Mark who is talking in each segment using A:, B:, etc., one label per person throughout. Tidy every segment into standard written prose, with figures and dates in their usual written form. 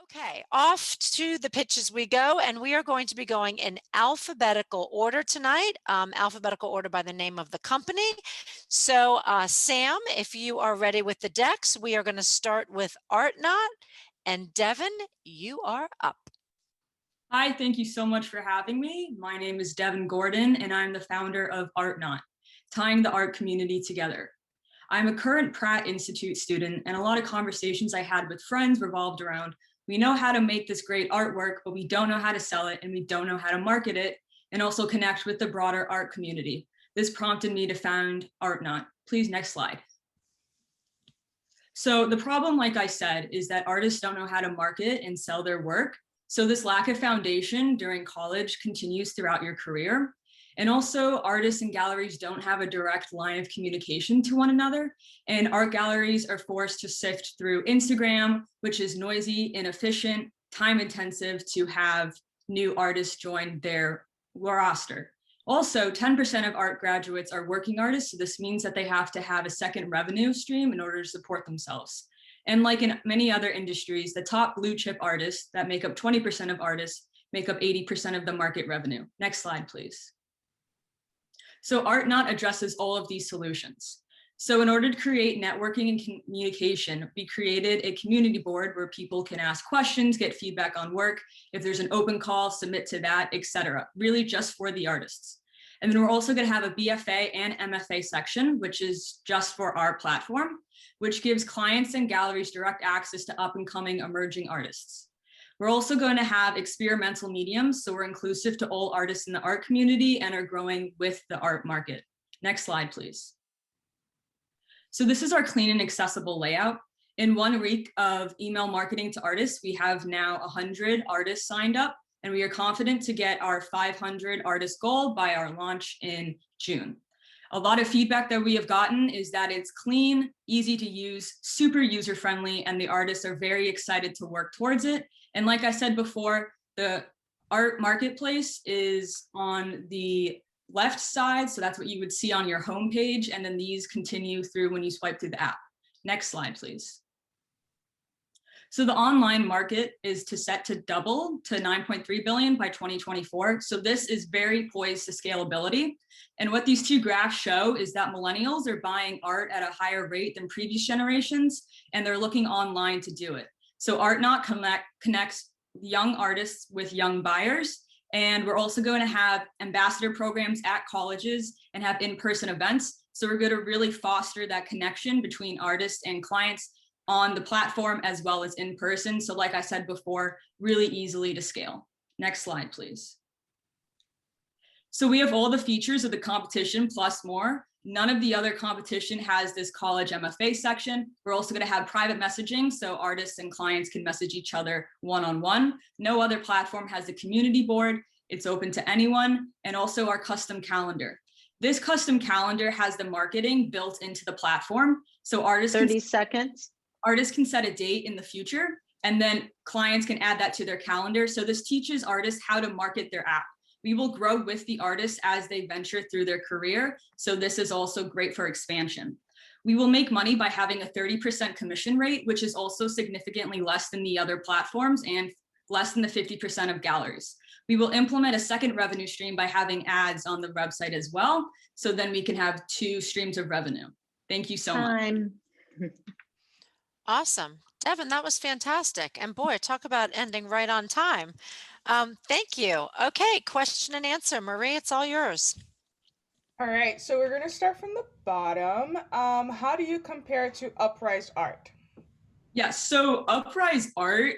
A: Okay, off to the pitches we go, and we are going to be going in alphabetical order tonight, alphabetical order by the name of the company. So Sam, if you are ready with the decks, we are going to start with ArtKnot, and Devin, you are up.
B: Hi, thank you so much for having me. My name is Devin Gordon, and I'm the founder of ArtKnot, tying the art community together. I'm a current Pratt Institute student, and a lot of conversations I had with friends revolved around, we know how to make this great artwork, but we don't know how to sell it, and we don't know how to market it, and also connect with the broader art community. This prompted me to found ArtKnot. Please, next slide. So the problem, like I said, is that artists don't know how to market and sell their work. So this lack of foundation during college continues throughout your career. And also artists and galleries don't have a direct line of communication to one another. And art galleries are forced to sift through Instagram, which is noisy, inefficient, time intensive to have new artists join their roster. Also, 10% of art graduates are working artists. So this means that they have to have a second revenue stream in order to support themselves. And like in many other industries, the top blue chip artists that make up 20% of artists make up 80% of the market revenue. Next slide, please. So ArtKnot addresses all of these solutions. So in order to create networking and communication, we created a community board where people can ask questions, get feedback on work. If there's an open call, submit to that, etc. Really just for the artists. And then we're also going to have a BFA and MFA section, which is just for our platform, which gives clients and galleries direct access to up and coming emerging artists. We're also going to have experimental mediums, so we're inclusive to all artists in the art community and are growing with the art market. Next slide, please. So this is our clean and accessible layout. In 1 week of email marketing to artists, we have now 100 artists signed up, and we are confident to get our 500 artist goal by our launch in June. A lot of feedback that we have gotten is that it's clean, easy to use, super user-friendly, and the artists are very excited to work towards it. And like I said before, the art marketplace is on the left side, so that's what you would see on your homepage, and then these continue through when you swipe through the app. Next slide, please. So the online market is set to double to 9.3 billion by 2024. So this is very poised to scalability. And what these two graphs show is that millennials are buying art at a higher rate than previous generations, and they're looking online to do it. So ArtKnot connects young artists with young buyers. And we're also going to have ambassador programs at colleges and have in-person events. So we're going to really foster that connection between artists and clients on the platform as well as in person. So like I said before, really easily to scale. Next slide, please. So we have all the features of the competition plus more. None of the other competition has this college MFA section. We're also going to have private messaging so artists and clients can message each other one-on-one. No other platform has a community board. It's open to anyone, and also our custom calendar. This custom calendar has the marketing built into the platform. So artists
C: 30 seconds.
B: Artists can set a date in the future, and then clients can add that to their calendar. So this teaches artists how to market their app. We will grow with the artists as they venture through their career. So this is also great for expansion. We will make money by having a 30% commission rate, which is also significantly less than the other platforms and less than the 50% of galleries. We will implement a second revenue stream by having ads on the website as well. So then we can have 2 streams of revenue. Thank you so much.
A: Awesome. Devin, that was fantastic. And boy, talk about ending right on time. Thank you. Okay, question and answer. Marie, it's all yours.
D: All right, so we're going to start from the bottom. How do you compare to Uprise art?
B: Yes, so Uprise art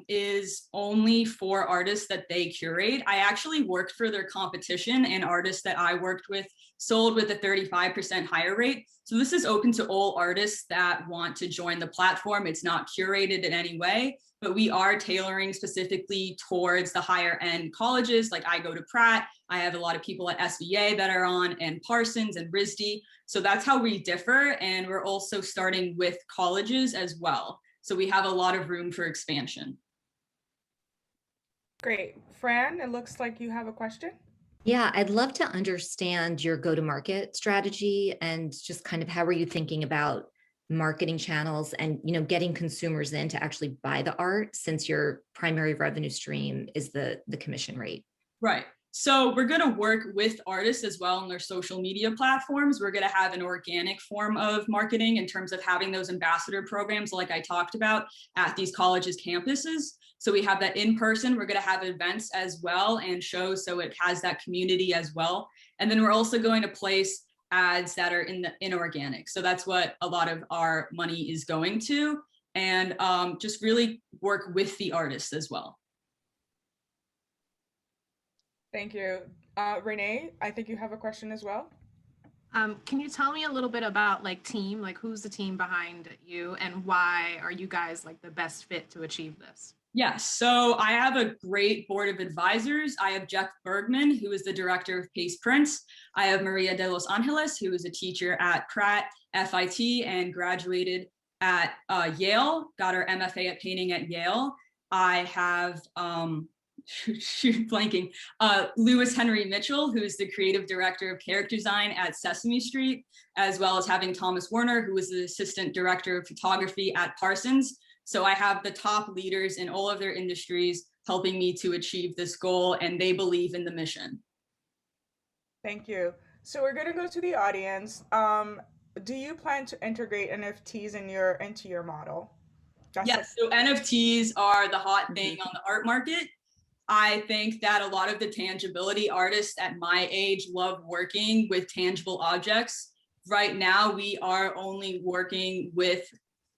B: is only for artists that they curate. I actually worked for their competition, and artists that I worked with sold with a 35% higher rate. So this is open to all artists that want to join the platform. It's not curated in any way, but we are tailoring specifically towards the higher end colleges. Like I go to Pratt, I have a lot of people at SVA that are on, and Parsons and RISD. So that's how we differ. And we're also starting with colleges as well. So we have a lot of room for expansion.
D: Great. Fran, it looks like you have a question.
E: Yeah, I'd love to understand your go-to-market strategy and just kind of how are you thinking about
C: marketing channels and, getting consumers in to actually buy the art, since your primary revenue stream is the commission rate?
B: Right. So we're going to work with artists as well on their social media platforms. We're going to have an organic form of marketing in terms of having those ambassador programs like I talked about at these colleges' campuses. So we have that in person. We're going to have events as well and shows, so it has that community as well. And then we're also going to place ads that are in the inorganic. So that's what a lot of our money is going to, and just really work with the artists as well.
D: Thank you. Renee, I think you have a question as well.
E: Can you tell me a little bit about team, who's the team behind you, and why are you guys the best fit to achieve this?
B: Yes, so I have a great board of advisors. I have Jeff Bergman, who is the director of Pace Prints. I have Maria de los Angeles, who is a teacher at Pratt FIT and graduated at Yale, got her MFA at painting at Yale. I have Lewis Henry Mitchell, who is the creative director of character design at Sesame Street, as well as having Thomas Werner, who is the assistant director of photography at Parsons. So I have the top leaders in all of their industries helping me to achieve this goal, and they believe in the mission.
D: Thank you. So we're going to go to the audience. Do you plan to integrate NFTs into your model?
B: Yes, so NFTs are the hot thing on the art market. I think that a lot of the tangibility artists at my age love working with tangible objects. Right now, we are only working with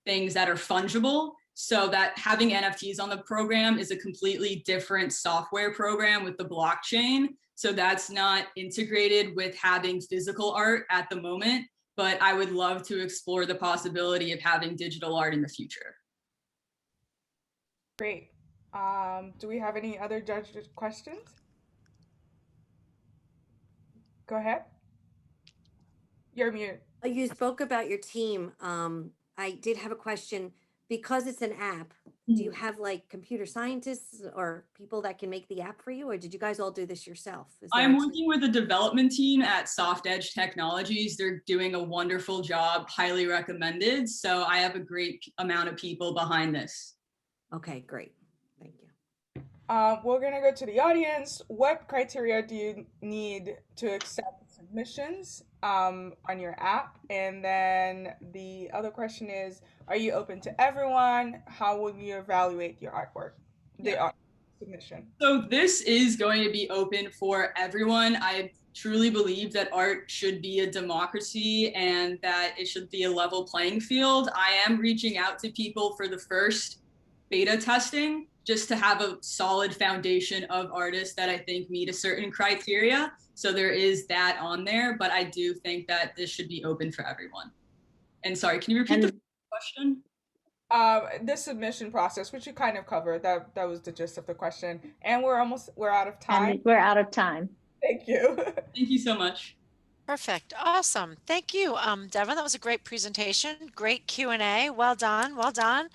B: things that are fungible, so that having NFTs on the program is a completely different software program with the blockchain. So that's not integrated with having physical art at the moment, but I would love to explore the possibility of having digital art in the future.
D: Great. Do we have any other judges' questions? Go ahead. You're mute.
F: You spoke about your team. I did have a question. Because it's an app, do you have computer scientists or people that can make the app for you, or did you guys all do this yourself?
B: I'm working with the development team at Soft Edge Technologies. They're doing a wonderful job, highly recommended. So I have a great amount of people behind this.
F: Okay, great. Thank you.
D: We're going to go to the audience. What criteria do you need to accept submissions on your app? And then the other question is, are you open to everyone? How will you evaluate your artwork, the art submission?
B: So this is going to be open for everyone. I truly believe that art should be a democracy and that it should be a level playing field. I am reaching out to people for the first beta testing, just to have a solid foundation of artists that I think meet a certain criteria. So there is that on there, but I do think that this should be open for everyone. And sorry, can you repeat the question?
D: The submission process, which you kind of covered, that was the gist of the question. And we're out of time.
G: And we're out of time.
D: Thank you.
B: Thank you so much.
A: Perfect. Awesome. Thank you, Devin. That was a great presentation. Great Q&A. Well done. Well done.